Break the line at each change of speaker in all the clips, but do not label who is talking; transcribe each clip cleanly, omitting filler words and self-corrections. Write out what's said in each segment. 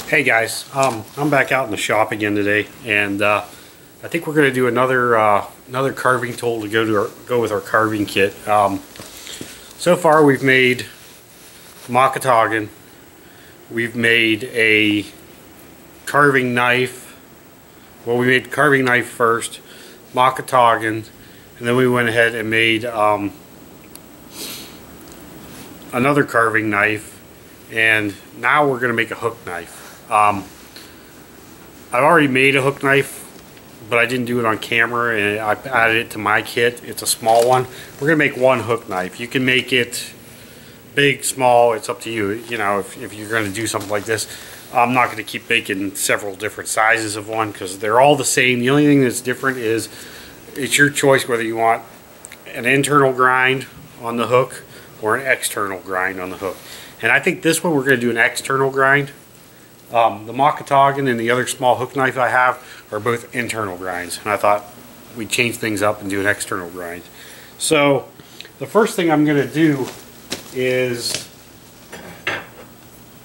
Hey guys, I'm back out in the shop again today, and I think we're going to do another carving tool to go with our carving kit. So far we've made Makatogan, we've made a carving knife. Well, we made carving knife first, Makatogan, and then we went ahead and made another carving knife, and now we're going to make a hook knife. I've already made a hook knife, but I didn't do it on camera, and I added it to my kit. It's a small one. We're going to make one hook knife. You can make it big, small, it's up to you. You know, if you're going to do something like this. I'm not going to keep making several different sizes of one because they're all the same. The only thing that's different is it's your choice whether you want an internal grind on the hook or an external grind on the hook. And I think this one we're going to do an external grind. The Makatogan and the other small hook knife I have are both internal grinds, and I thought we'd change things up and do an external grind. So the first thing I'm going to do is,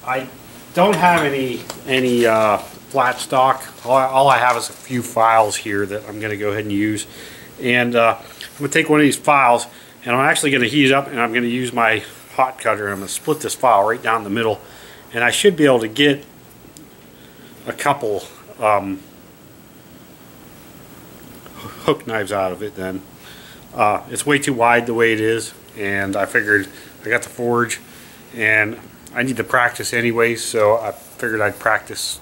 I don't have any flat stock. All I have is a few files here that I'm going to go ahead and use, and I'm going to take one of these files and I'm actually going to heat it up, and I'm going to use my hot cutter. I'm going to split this file right down the middle, and I should be able to get a couple hook knives out of it then. It's way too wide the way it is, and I figured I got the forge and I need to practice anyway, so I figured I'd practice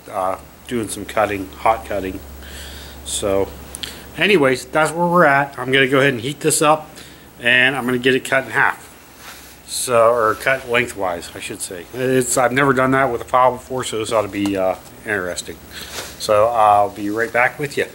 doing some cutting, hot cutting. So anyways, that's where we're at. I'm going to go ahead and heat this up, and I'm going to get it cut in half. So, or cut lengthwise, I should say. I've never done that with a file before, so this ought to be interesting. So I'll be right back with you.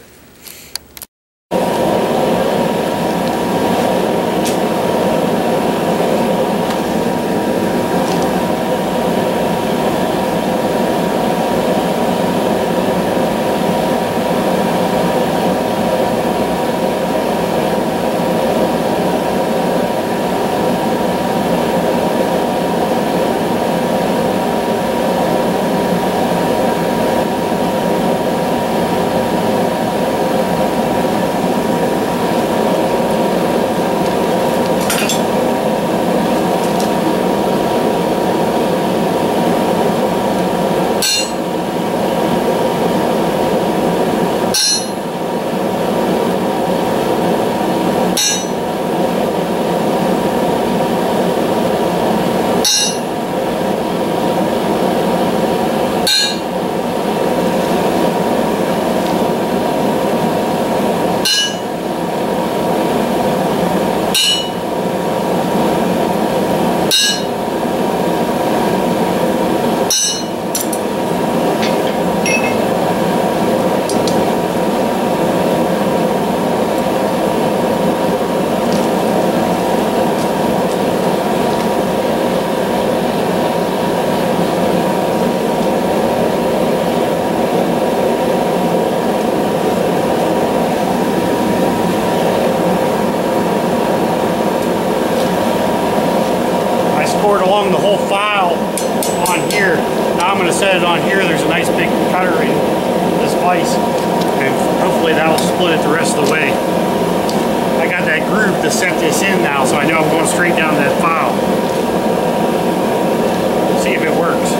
Along the whole file on here. Now I'm going to set it on here. There's a nice big cutter in this vise, and hopefully that'll split it the rest of the way. I got that groove to set this in now, so I know I'm going straight down that file. See if it works.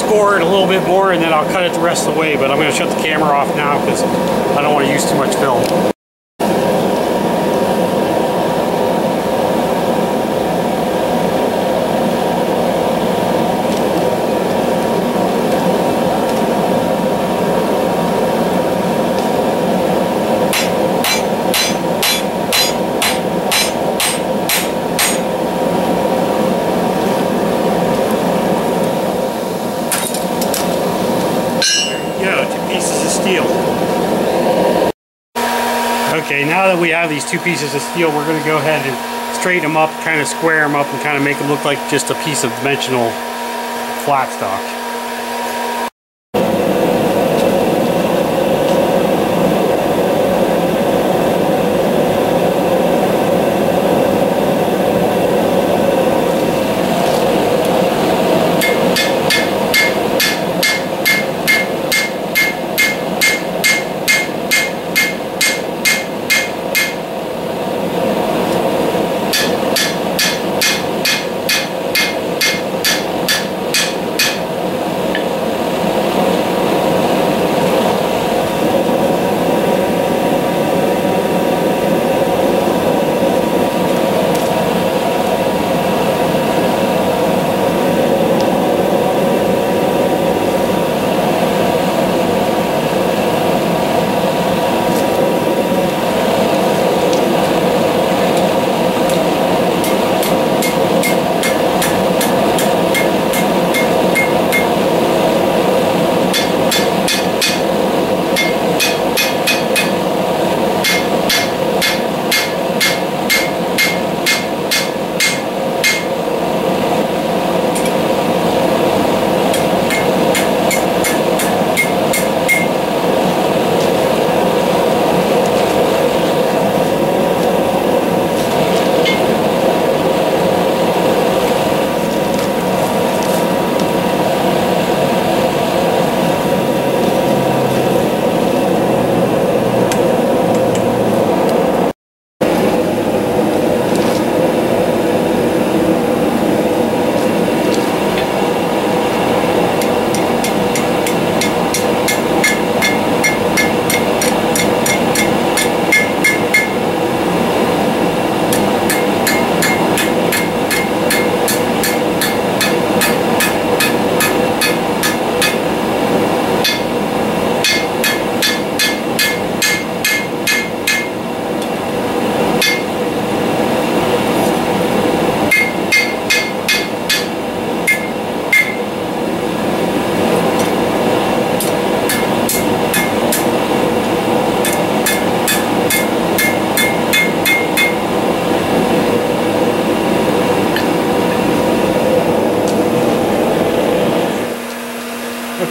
score it a little bit more and then I'll cut it the rest of the way, but I'm going to shut the camera off now because I don't want to use too much film. Okay, now that we have these two pieces of steel, we're going to go ahead and straighten them up, kind of square them up, and kind of make them look like just a piece of dimensional flat stock.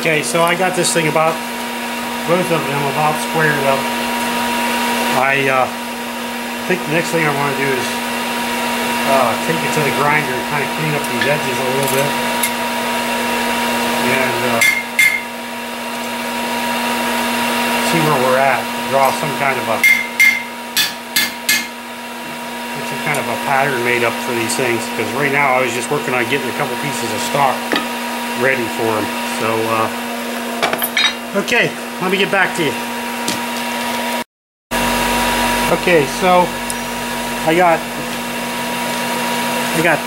Okay, so I got this thing about, both of them about squared up. I think the next thing I want to do is take it to the grinder and kind of clean up these edges a little bit. And see where we're at. Draw some kind of a, get some kind of a pattern made up for these things. Because right now I was just working on getting a couple pieces of stock ready for them. So, okay, let me get back to you. Okay, so I got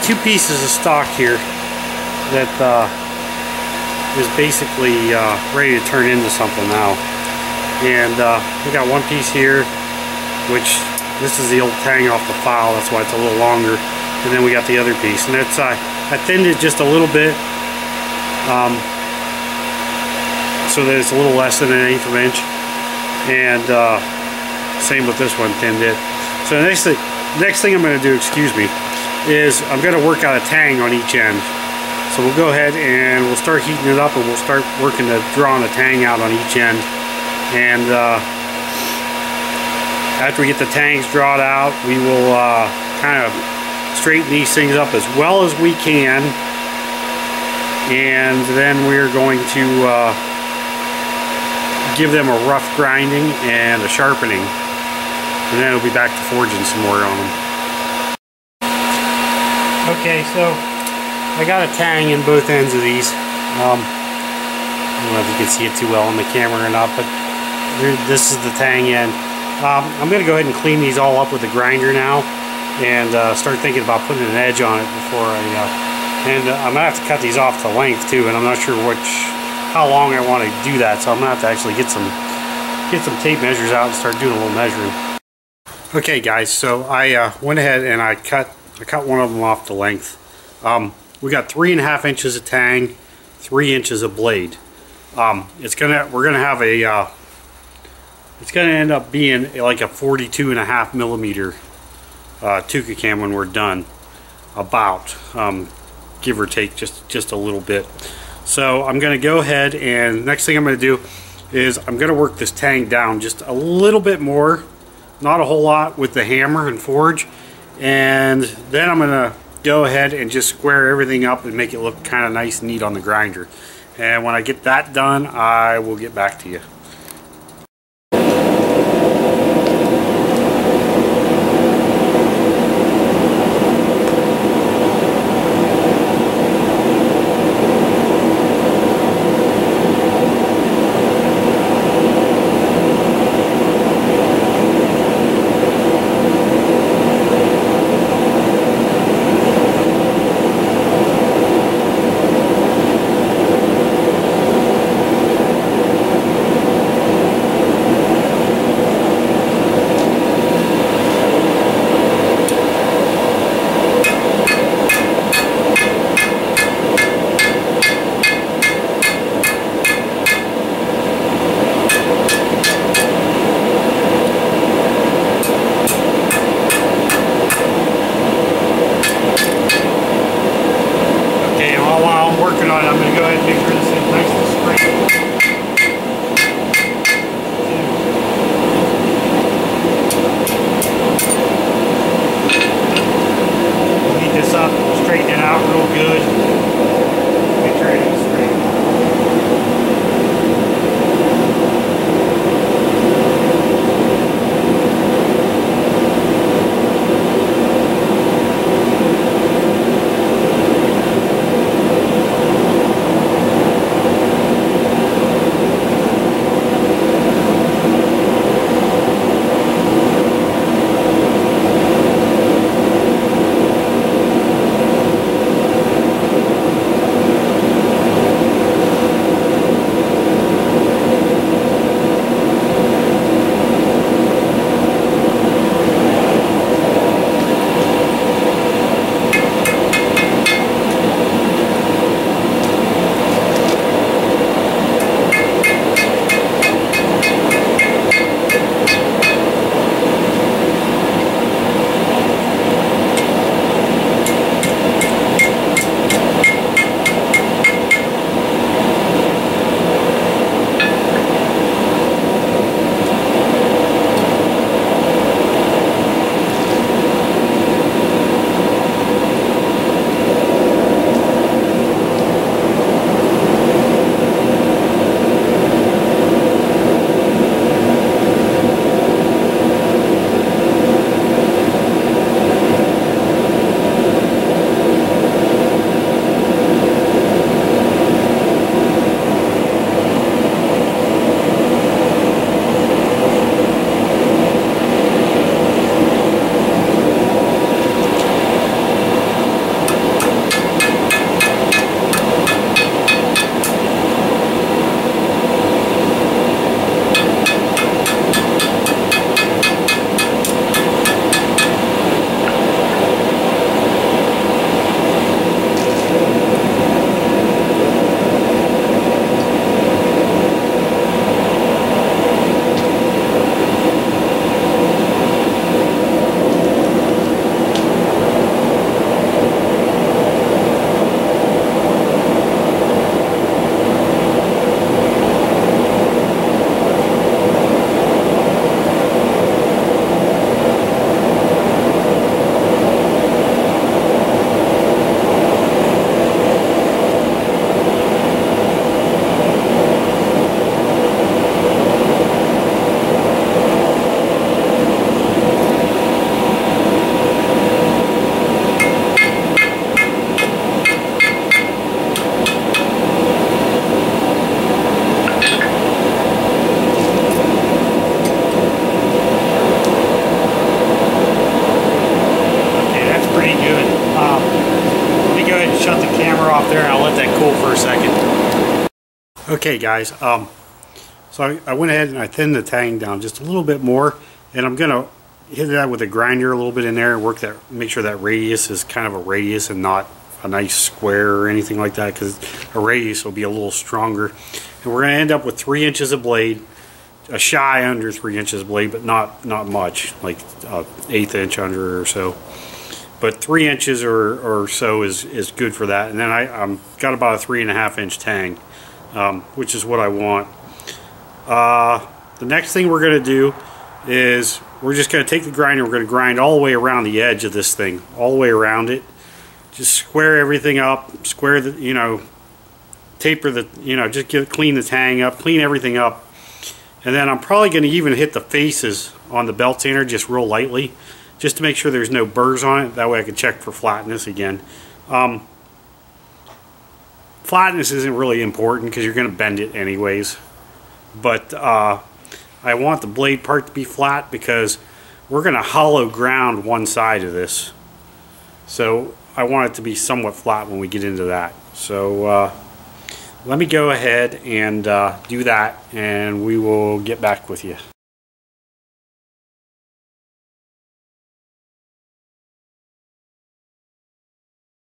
two pieces of stock here that is basically ready to turn into something now. And we got one piece here, which this is the old tang off the file, that's why it's a little longer. And then we got the other piece, and it's I thinned it just a little bit. So that it's a little less than 1/8 of an inch, and same with this one, thinned it. So the next thing I'm going to do, excuse me, is I'm going to work out a tang on each end. So we'll go ahead and we'll start heating it up, and we'll start working to drawing a tang out on each end. And after we get the tangs drawn out, we will kind of straighten these things up as well as we can, and then we're going to give them a rough grinding and a sharpening, and then we'll be back to forging some more on them. Okay, so I got a tang in both ends of these. don't know if you can see it too well on the camera or not, but this is the tang end. I'm going to go ahead and clean these all up with the grinder now and start thinking about putting an edge on it before and I'm going to have to cut these off to length too, and I'm not sure how long I want to do that, so I'm going to have to actually get some tape measures out and start doing a little measuring. Okay guys, so I went ahead and I cut one of them off to length. We got 3.5 inches of tang, 3 inches of blade. We're gonna have a it's gonna end up being like a 42.5 millimeter Tuka cam when we're done, about give or take just a little bit. So I'm gonna go ahead, and next thing I'm gonna do is I'm gonna work this tang down just a little bit more, not a whole lot, with the hammer and forge, and then I'm gonna go ahead and just square everything up and make it look kind of nice and neat on the grinder. And when I get that done, I will get back to you. I'm going to go ahead and make sure this is nice and straight. We'll heat this up, straighten it out real good. Make sure it is straight. timer off there and I'll let that cool for a second. Okay guys, so I went ahead and I thinned the tang down just a little bit more, and I'm gonna hit that with a grinder a little bit in there and work that, make sure that radius is kind of a radius and not a nice square or anything like that, because a radius will be a little stronger. And we're gonna end up with 3 inches of blade, a shy under 3 inches of blade, but not much, like 1/8 inch under or so. But 3 inches or so is good for that. And then I'm got about a 3.5 inch tang, which is what I want. The next thing we're going to do is we're just going to take the grinder, we're going to grind all the way around the edge of this thing, all the way around it. Just square everything up, square the, you know, taper the, you know, just clean the tang up, clean everything up. And then I'm probably going to even hit the faces on the belt sander just real lightly, just to make sure there's no burrs on it. That way I can check for flatness again. Flatness isn't really important because you're going to bend it anyways. But I want the blade part to be flat because we're going to hollow ground one side of this. So I want it to be somewhat flat when we get into that. So let me go ahead and do that, and we will get back with you.